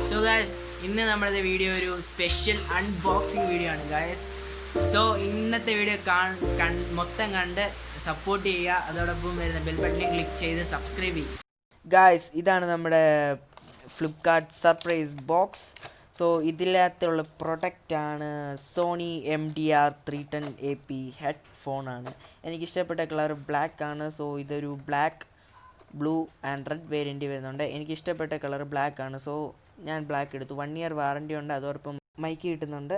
So guys, ഇന്ന് നമ്മുടെ video ഒരു സ്പെഷ്യൽ അൺബോക്സിങ് വീഡിയോ ആണ് ഗൈസ്. സോ ഇന്നത്തെ വീഡിയോ മൊത്തം കണ്ട് സപ്പോർട്ട് ചെയ്യുക. അതോടൊപ്പം വരുന്ന ബെൽ ബട്ടണിൽ ക്ലിക്ക് ചെയ്ത് സബ്സ്ക്രൈബ് ചെയ്യുക. ഗൈസ്, ഇതാണ് നമ്മുടെ ഫ്ലിപ്കാർട്ട് സർപ്രൈസ് ബോക്സ്. സോ ഇതിനകത്തുള്ള പ്രൊഡക്റ്റാണ് സോണി MDR310AP ഹെഡ്ഫോണാണ്. എനിക്കിഷ്ടപ്പെട്ട കളർ ബ്ലാക്ക് ആണ്. സോ ഇതൊരു black, blue and red variant വരുന്നുണ്ട്. എനിക്കിഷ്ടപ്പെട്ട കളർ ബ്ലാക്ക് ആണ്. സോ ഞാൻ ബ്ലാക്ക് എടുത്തു. 1 year വാറൻറ്റി ഉണ്ട്. അതോടൊപ്പം മൈക്ക് കിട്ടുന്നുണ്ട്.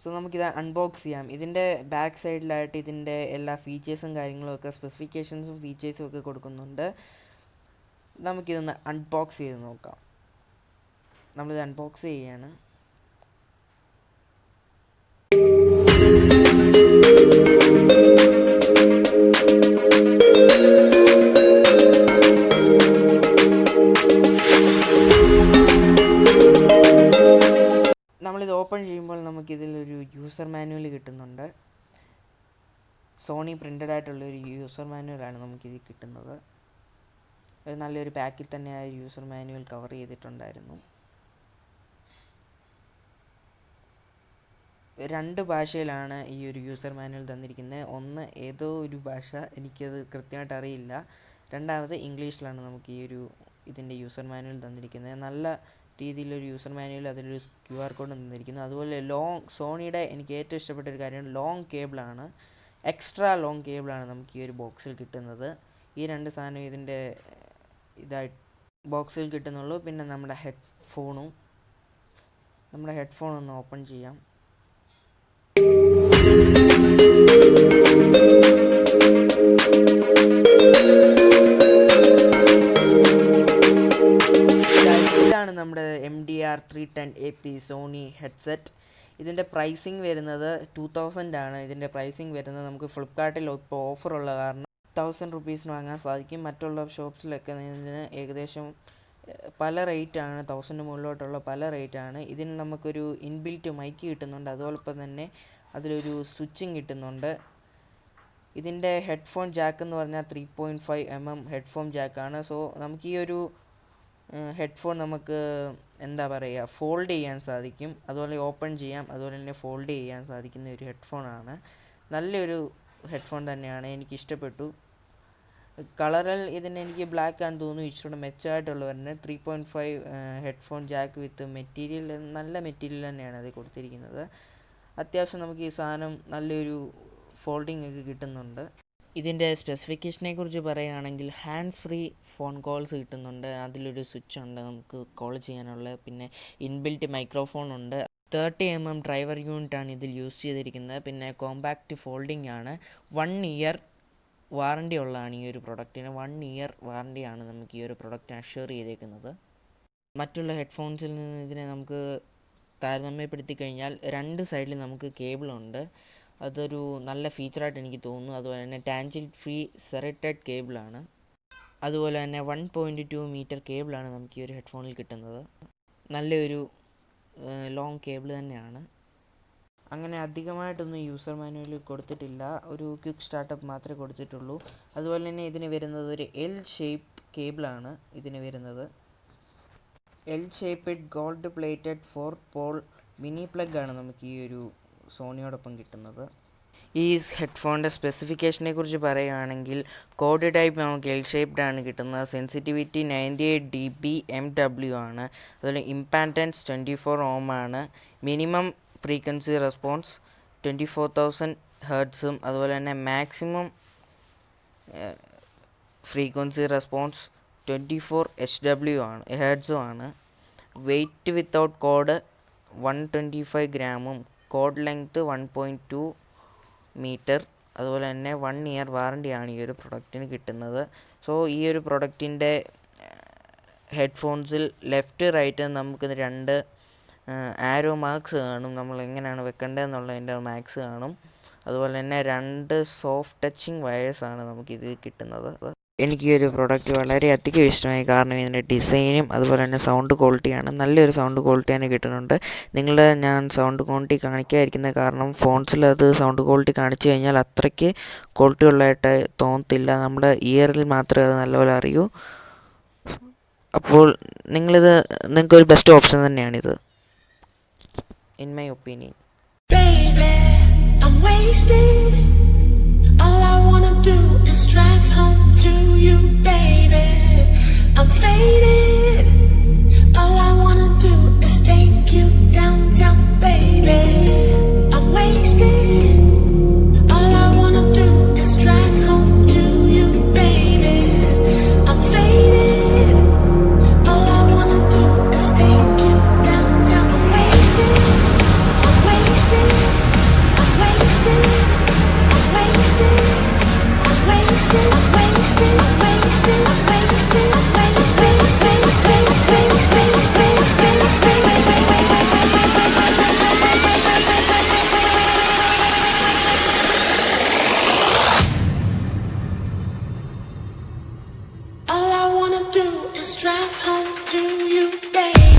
സോ നമുക്കിത് അൺബോക്സ് ചെയ്യാം. ഇതിൻ്റെ ബാക്ക് സൈഡിലായിട്ട് ഇതിൻ്റെ എല്ലാ ഫീച്ചേഴ്സും കാര്യങ്ങളും ഒക്കെ, സ്പെസിഫിക്കേഷൻസും ഫീച്ചേഴ്സും ഒക്കെ കൊടുക്കുന്നുണ്ട്. നമുക്കിതൊന്ന് അൺബോക്സ് ചെയ്ത് നോക്കാം. നമ്മളിത് അൺബോക്സ് ചെയ്യുകയാണ്. നമ്മളിത് ഓപ്പൺ ചെയ്യുമ്പോൾ നമുക്കിതിലൊരു യൂസർ മാനുവൽ കിട്ടുന്നുണ്ട്. സോണി പ്രിൻ്റഡ് ആയിട്ടുള്ളൊരു യൂസർ മാനുവലാണ് നമുക്കിത് കിട്ടുന്നത്. ഒരു നല്ലൊരു പാക്കിൽ തന്നെ ആ യൂസർ മാനുവൽ കവർ ചെയ്തിട്ടുണ്ടായിരുന്നു. 2 ഭാഷയിലാണ് ഈ ഒരു യൂസർ മാനുവൽ തന്നിരിക്കുന്നത്. ഒന്ന് ഏതോ ഒരു ഭാഷ, എനിക്കത് കൃത്യമായിട്ട് അറിയില്ല. രണ്ടാമത് ഇംഗ്ലീഷിലാണ് നമുക്ക് ഈ ഒരു ഇതിൻ്റെ യൂസർ മാനുവൽ തന്നിരിക്കുന്നത്. നല്ല രീതിയിലൊരു യൂസർ മാനുവൽ, അതിലൊരു QR കോഡ് തന്നിരിക്കുന്നു. അതുപോലെ സോണിയുടെ എനിക്ക് ഏറ്റവും ഇഷ്ടപ്പെട്ട ഒരു കാര്യമാണ് ലോങ് കേബിളാണ്. എക്സ്ട്രാ ലോങ് കേബിളാണ് നമുക്ക് ഈ ഒരു ബോക്സിൽ കിട്ടുന്നത്. ഈ 2 സാധനം ഇതിൻ്റെ ഇതായിട്ട് ബോക്സിൽ കിട്ടുന്നുള്ളൂ. പിന്നെ നമ്മുടെ ഹെഡ്ഫോൺ ഒന്ന് ഓപ്പൺ ചെയ്യാം. ഇതാണ് നമ്മുടെ MDR310AP സോണി ഹെഡ്സെറ്റ്. ഇതിൻ്റെ പ്രൈസിങ് വരുന്നത് 2000 ആണ്. ഇതിൻ്റെ പ്രൈസിങ് വരുന്നത് നമുക്ക് ഫ്ലിപ്കാർട്ടിൽ ഇപ്പോൾ ഓഫറുള്ള കാരണം 1000 റുപ്പീസിന് വാങ്ങാൻ സാധിക്കും. മറ്റുള്ള ഷോപ്സിലൊക്കെ ഇതിന് ഏകദേശം പല റേറ്റാണ്, 1000 മുകളിലോട്ടുള്ള പല റേറ്റാണ്. ഇതിന് നമുക്കൊരു ഇൻബിൽറ്റ് മൈക്ക് കിട്ടുന്നുണ്ട്. അതോടൊപ്പം തന്നെ അതിലൊരു സ്വിച്ചിങ് കിട്ടുന്നുണ്ട്. ഇതിൻ്റെ ഹെഡ്ഫോൺ ജാക്ക് എന്ന് പറഞ്ഞാൽ 3.5 mm ഹെഡ്ഫോൺ ജാക്കാണ്. സോ നമുക്ക് ഈ ഒരു ഹെഡ്ഫോൺ നമുക്ക് എന്താ പറയുക, ഫോൾഡ് ചെയ്യാൻ സാധിക്കും. അതുപോലെ ഓപ്പൺ ചെയ്യാം, അതുപോലെ തന്നെ ഫോൾഡ് ചെയ്യാൻ സാധിക്കുന്ന ഒരു ഹെഡ്ഫോണാണ്. നല്ലൊരു ഹെഡ്ഫോൺ തന്നെയാണ്, എനിക്കിഷ്ടപ്പെട്ടു. കളറിൽ എനിക്ക് ബ്ലാക്ക് ആണെന്ന് തോന്നുന്നു ഇച്ചിരി മെച്ചമായിട്ടുള്ളവരുണ്ട്. 3.5 ഹെഡ്ഫോൺ ജാക്ക് വിത്ത് മെറ്റീരിയൽ, നല്ല മെറ്റീരിയൽ തന്നെയാണ് അത് കൊടുത്തിരിക്കുന്നത്. അത്യാവശ്യം നമുക്ക് ഈ സാധനം നല്ലൊരു ഫോൾഡിംഗ് ഒക്കെ കിട്ടുന്നുണ്ട്. ഇതിൻ്റെ സ്പെസിഫിക്കേഷനെ കുറിച്ച് പറയുകയാണെങ്കിൽ ഹാൻഡ്സ് ഫ്രീ ഫോൺ കോൾസ് കിട്ടുന്നുണ്ട്. അതിലൊരു സ്വിച്ച് ഉണ്ട് നമുക്ക് കോൾ ചെയ്യാനുള്ള. പിന്നെ ഇൻബിൽറ്റ് മൈക്രോഫോൺ ഉണ്ട്. 30 mm ഡ്രൈവർ യൂണിറ്റാണ് ഇതിൽ യൂസ് ചെയ്തിരിക്കുന്നത്. പിന്നെ കോമ്പാക്റ്റ് ഫോൾഡിംഗ് ആണ്. 1 year വാറണ്ടി ഉള്ളതാണ് ഈ ഒരു പ്രൊഡക്റ്റിന്. 1 year വാറണ്ടിയാണ് നമുക്ക് ഈ ഒരു പ്രൊഡക്റ്റ് അഷ്വർ ചെയ്തേക്കുന്നത്. മറ്റുള്ള ഹെഡ്ഫോൺസിൽ നിന്ന് ഇതിനെ നമുക്ക് താരതമ്യപ്പെടുത്തി കഴിഞ്ഞാൽ 2 സൈഡിൽ നമുക്ക് കേബിളുണ്ട്. അതൊരു നല്ല ഫീച്ചറായിട്ട് എനിക്ക് തോന്നുന്നു. അതുപോലെ തന്നെ ടാൻജൻറ്റ് ഫ്രീ സെറട്ടഡ് കേബിളാണ്. അതുപോലെ തന്നെ 1.2 മീറ്റർ കേബിളാണ് നമുക്ക് ഈ ഒരു ഹെഡ്ഫോണിൽ കിട്ടുന്നത്. നല്ലൊരു ലോങ് കേബിൾ തന്നെയാണ്. അങ്ങനെ അധികമായിട്ടൊന്നും യൂസർ മാനുവൽ കൊടുത്തിട്ടില്ല. ഒരു ക്വിക്ക് സ്റ്റാർട്ടപ്പ് മാത്രമേ കൊടുത്തിട്ടുള്ളൂ. അതുപോലെ തന്നെ ഇതിന് വരുന്നത് ഒരു L ഷേപ്പ് കേബിളാണ്. ഇതിന് വരുന്നത് L shaped gold plated 4 pole mini plug ആണ് നമുക്ക് ഈ ഒരു സോണിയോടൊപ്പം കിട്ടുന്നത്. ഈ ഹെഡ്ഫോണിൻ്റെ സ്പെസിഫിക്കേഷനെ കുറിച്ച് പറയുകയാണെങ്കിൽ കോഡ് ടൈപ്പ് നമുക്ക് L ഷേപ്ഡ് ആണ് കിട്ടുന്നത്. സെൻസിറ്റിവിറ്റി 98 dB MW ആണ്. അതുപോലെ ഇമ്പാൻഡൻസ് 24 ohm ആണ്. മിനിമം ഫ്രീക്വൻസി റെസ്പോൺസ് 24,000 ഹെർട്സും അതുപോലെ തന്നെ മാക്സിമം ഫ്രീക്വൻസി റെസ്പോൺസ് 24 HW ആണ്, ഹെർട്സും ആണ്. വെയ്റ്റ് വിത്തൗട്ട് കോഡ് 125 ഗ്രാമും കോഡ് ലെങ്ത്ത് 1.2 മീറ്റർ. അതുപോലെ തന്നെ 1 year വാറണ്ടിയാണ് ഈ ഒരു പ്രൊഡക്റ്റിന് കിട്ടുന്നത്. സോ ഈ ഒരു പ്രൊഡക്റ്റിൻ്റെ ഹെഡ്ഫോൺസിൽ ലെഫ്റ്റ് റൈറ്റ് നമുക്ക് 2 ആരോ മാർക്സ് കാണും. നമ്മൾ എങ്ങനെയാണ് വെക്കേണ്ടതെന്നുള്ളതിൻ്റെ മാർക്സ് കാണും. അതുപോലെ തന്നെ 2 സോഫ്റ്റ് ടച്ചിങ് വയേഴ്സാണ് നമുക്കിത് കിട്ടുന്നത്. എനിക്ക് ഈ ഒരു പ്രൊഡക്റ്റ് വളരെയധികം ഇഷ്ടമായി. കാരണം ഇതിൻ്റെ ഡിസൈനും അതുപോലെ തന്നെ സൗണ്ട് ക്വാളിറ്റിയാണ്. നല്ലൊരു സൗണ്ട് ക്വാളിറ്റി തന്നെ കിട്ടുന്നുണ്ട്. ഞാൻ സൗണ്ട് ക്വാളിറ്റി കാണിക്കാതിരിക്കുന്ന കാരണം ഫോൺസിൽ അത് സൗണ്ട് ക്വാളിറ്റി കാണിച്ചു കഴിഞ്ഞാൽ അത്രയ്ക്ക് ക്വാളിറ്റി ഉള്ളതായിട്ട് തോന്നത്തില്ല. നമ്മുടെ ഇയറിൽ മാത്രമേ അത് നല്ലപോലെ അറിയൂ. അപ്പോൾ നിങ്ങൾക്കൊരു ബെസ്റ്റ് ഓപ്ഷൻ തന്നെയാണിത്, in my opinion. Baby, I'm wasted. All I wanna do is drive home to you, baby. I'm faded. All I wanna do is take you downtown, baby. I'm wasted. All I wanna do is drive home to you, baby. I'm faded. All I wanna do is take you downtown. I'm wasted. I'm wasted. I'm wasted. I'm wasted. I'm wasted. I'm wasted. I'm wasted. I'm wasted. I'm all I wanna do is drive home to you, baby.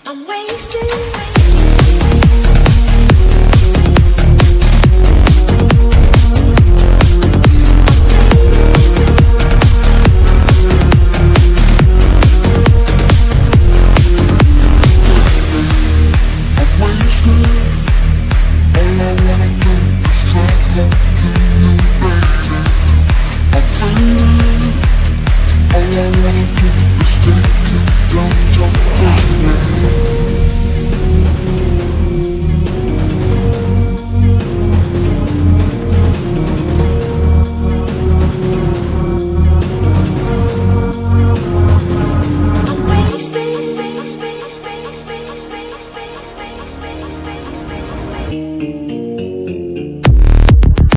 I'm wasted. I'm wasted.